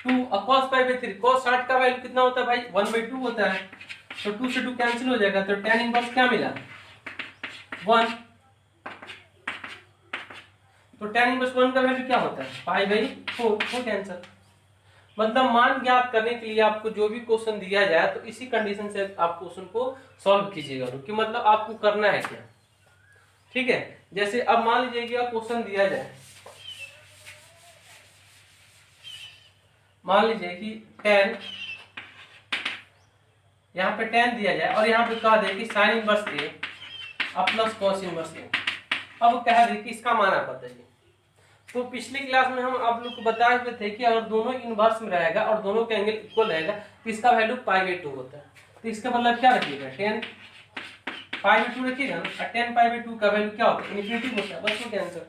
2 और cos पाई/3, cos 60 का वैल्यू कितना होता है भाई, 1/2 होता है, तो 2 से 2 कैंसिल हो जाएगा, तो tan इनवर्स क्या मिला 1, तो tan इनवर्स 1 का वैल्यू क्या होता है, पाई/4, हो कैंसिल। मतलब मान ज्ञात करने के लिए आपको जो भी क्वेश्चन दिया जाए तो इसी कंडीशन से आप क्वेश्चन को सॉल्व कीजिएगा कि मतलब आपको करना है क्या, ठीक है। जैसे अब मान लीजिए कि क्वेश्चन दिया जाए, मान लीजिए कि 10, यहाँ पे 10 दिया जाए और यहाँ पे कह दे कि sin इनवर्स ए और प्लस cos इनवर्स ए। अब कह दे कि इसका मान आप बताइए। तो पिछली क्लास में हम आप लोग को बताए हुए थे कि अगर दोनों इनवर्स में रहेगा और दोनों के एंगल इक्वल रहेगा तो इसका वैल्यू पाई/2 होता है। तो इसका मतलब क्या रखिएगा, 10 पाई/2 रखिएगा ना, और 10 पाई/2 का वैल्यू क्या होता है, इन्फिनिटी होता है, बस वो आंसर।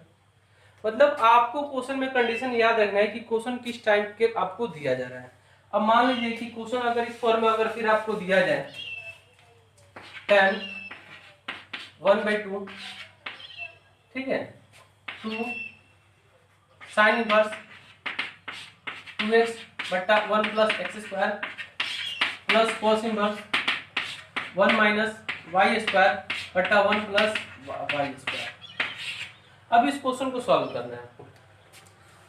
मतलब आपको क्वेश्चन में कंडीशन याद रखना है कि क्वेश्चन किस टाइप के आपको दिया जा रहा है। अब मान लीजिए कि क्वेश्चन अगर इस फॉर्म में अगर फिर आपको दिया जाए 10 1/2, ठीक है, 2 sin इनवर्स 2x बटा 1 plus x square plus cos inverse 1 minus y square बटा 1 प्लस वाई स्क्वायर। अब इस क्वेश्चन को सॉल्व करना है आपको।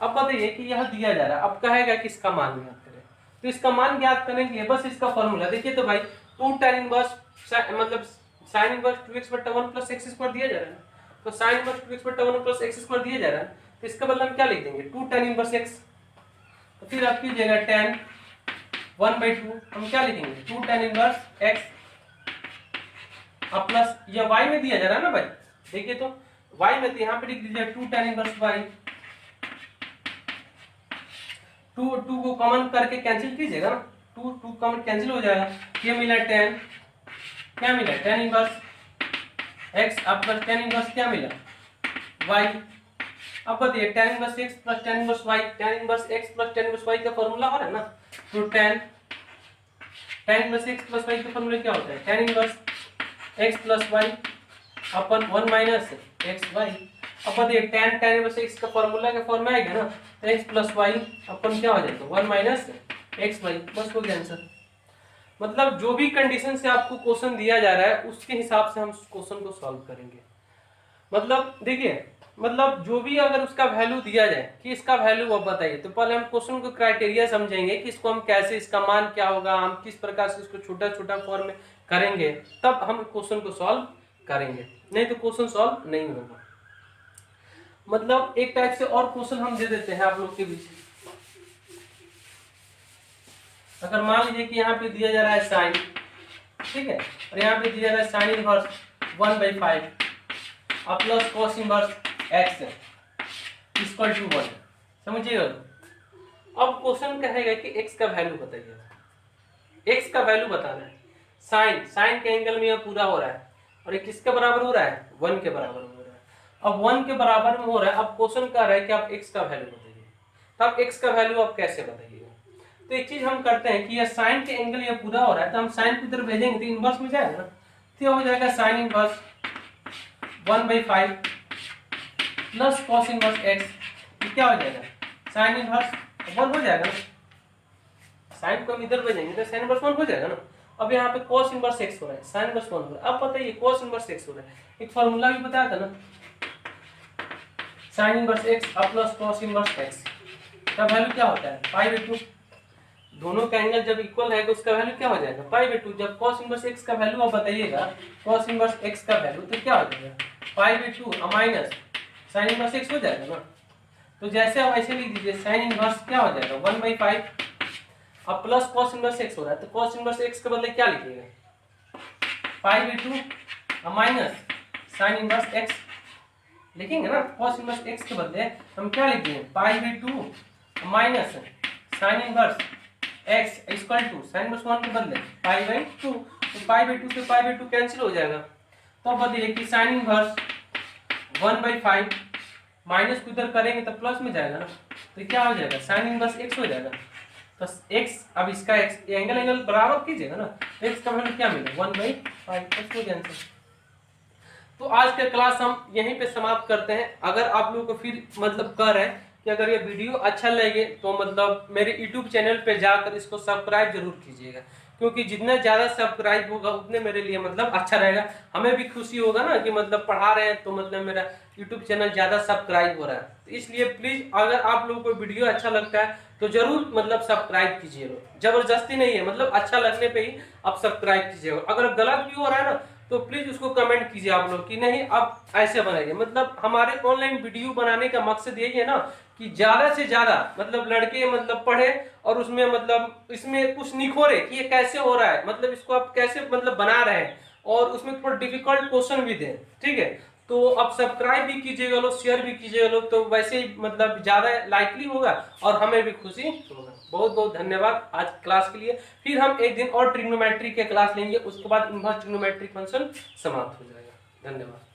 अब बताइए कि यह दिया जा रहा है, अब कहेगा कि इसका मान ज्ञात करें, तो इसका मान ज्ञात करने के लिए बस इसका फॉर्मूला देखिए, तो भाई 2 tan इनवर्स मतलब sin इनवर्स 2x बटा 1 प्लस एक्स स्क्वायर दिया जा रहा है ना, तो sin इनवर्स 2x बटा 1 प्लस एक्स स्क्वायर दिया जा रहा है, तो इसका मतलब हम क्या लिख देंगे 2 tan इनवर्स x। तो फिर आप कीजिएगा tan 1/2, हम क्या लिखेंगे 2 tan इनवर्स x और प्लस ये y में दिया जा रहा है ना भाई, देखिए तो y में, तो यहाँ पे लिख दीजिए 2 tan इनवर्स y, 2 को कॉमन करके कैंसिल कीजिएगा ना, 2 कॉमन कैंसिल हो जाएगा, ये मिला 10, क्या मिला tan इनवर्स x अब प्लस tan इनवर्स क्या मिला y। अब बताइए tan inverse x plus tan inverse y, tan inverse x plus tan inverse y का फॉर्मूला हो रहा है ना, तो tan inverse x plus y का फॉर्मूला क्या होता है, tan inverse x plus y अपन 1 माइनस एक्स वाई। अब बताइए tan इनवर्स x का फॉर्मूला का फॉर्म में आएगा ना, तो x प्लस y अपन क्या हो जाएगा 1 माइनस एक्स वाई, बस हो गया आंसर। मतलब जो भी कंडीशन से आपको क्वेश्चन दिया जा रहा है उसके हिसाब से हम क्वेश्चन को सॉल्व करेंगे। मतलब देखिए, मतलब जो भी अगर उसका वैल्यू दिया जाए कि इसका वैल्यू आप बताइए, तो पहले हम क्वेश्चन को क्राइटेरिया समझेंगे कि इसको हम कैसे, इसका मान क्या होगा, हम किस प्रकार से इसको छोटा छोटा फॉर्म में करेंगे, तब हम क्वेश्चन को सॉल्व करेंगे, नहीं तो क्वेश्चन सॉल्व नहीं होगा। मतलब एक टाइप से और क्वेश्चन हम दे देते हैं आप लोग के बीच। अगर मान लीजिए कि यहाँ पे दिया जा रहा है साइन, ठीक है, और यहाँ पे दिया जा रहा है साइन इनवर्स 1/5 और plus cos inverse x equal to 1, समझिएगा। अब क्वेश्चन कहेगा कि x का वैल्यू बताइए, x का वैल्यू बताना है। साइन के एंगल में यह पूरा हो रहा है, और ये किसके बराबर हो रहा है, 1 के बराबर हो रहा है। अब 1 के बराबर में हो रहा है, अब क्वेश्चन कह रहा है कि आप x का वैल्यू बताइए। तो आप x का वैल्यू आप कैसे बताइएगा? तो एक चीज हम करते हैं कि ये साइन के एंगल ये पूरा हो रहा है, तो हम साइन को इधर भेजेंगे तो इनवर्स में जाएगा ना, तो हो जाएगा sign inverse 1/5 plus cos inverse x, क्या हो जाएगा साइन इनवर्स 1 हो जाएगा ना, साइन को हम इधर भेजेंगे तो साइन इनवर्स 1 हो जाएगा ना। अब यहाँ पे cos इनवर्स x हो रहा है, sin इनवर्स 1 हो रहा है। अब बताइए cos इनवर्स x हो रहा है, एक फार्मूला भी बताया था ना, sin इनवर्स x अब प्लस cos इनवर्स x का वैल्यू क्या होता है π/2। दोनों का एंगल जब इक्वल है तो उसका वैल्यू क्या हो जाएगा π/2। जब cos इनवर्स x का वैल्यू आप बताइएगा, cos इनवर्स x का वैल्यू तो क्या हो जाएगा π/2 माइनस sin इनवर्स x हो जाएगा ना। तो जैसे आप ऐसे लिख दीजिए sin इनवर्स क्या हो जाएगा 1/5 अब प्लस cos इनवर्स x हो रहा है, तो cos इनवर्स x के बदले क्या लिखिएगा π/2 माइनस sin इनवर्स x लिखेंगे ना। cos इनवर्स x के बदले हम क्या लिख देंगे π/2 minus sin inverse x equal to sin inverse 1 के बदले π/2, तो π/2 से π/2 कैंसिल हो जाएगा। तो अब बताइए कि sin इनवर्स 1/5 माइनस को इधर करेंगे तो प्लस में जाएगा ना, तो क्या हो जाएगा sin इनवर्स x हो जाएगा। तो x अब इसका x एंगल बराबर कीजिएगा ना, x का वैल्यू क्या मिलेगा 1/5 हो जाएगा। तो आज का क्लास हम यहीं पे समाप्त करते हैं। अगर आप लोगों को फिर मतलब कह रहे हैं कि अगर ये वीडियो अच्छा लगे तो मतलब मेरे YouTube चैनल पे जाकर इसको सब्सक्राइब जरूर कीजिएगा, क्योंकि जितना ज़्यादा सब्सक्राइब होगा उतने मेरे लिए मतलब अच्छा रहेगा, हमें भी खुशी होगा ना कि मतलब पढ़ा रहे हैं तो मतलब मेरा YouTube चैनल ज़्यादा सब्सक्राइब हो रहा है। तो इसलिए प्लीज़ अगर आप लोगों को वीडियो अच्छा लगता है तो जरूर मतलब सब्सक्राइब कीजिएगा, जबरदस्ती नहीं है, मतलब अच्छा लगने पे ही आप सब्सक्राइब कीजिएगा। अगर गलत भी हो रहा है ना तो प्लीज उसको कमेंट कीजिए आप लोग कि नहीं आप ऐसे बनाइए। मतलब हमारे ऑनलाइन वीडियो बनाने का मकसद यही है ना कि ज्यादा से ज्यादा मतलब लड़के मतलब पढ़े और उसमें मतलब इसमें कुछ निखोरे कि ये कैसे हो रहा है, मतलब इसको आप कैसे मतलब बना रहे हैं, और उसमें थोड़ा डिफिकल्ट क्वेश्चन भी दें, ठीक है। तो आप सब्सक्राइब भी कीजिएगा लोग, शेयर भी कीजिएगा लोग, तो वैसे ही मतलब ज्यादा लाइकली होगा और हमें भी खुशी होगा। बहुत बहुत धन्यवाद आज क्लास के लिए। फिर हम एक दिन और ट्रिग्नोमेट्री के क्लास लेंगे, उसके बाद इनवर्स ट्रिग्नोमेट्रिक फंक्शन समाप्त हो जाएगा। धन्यवाद।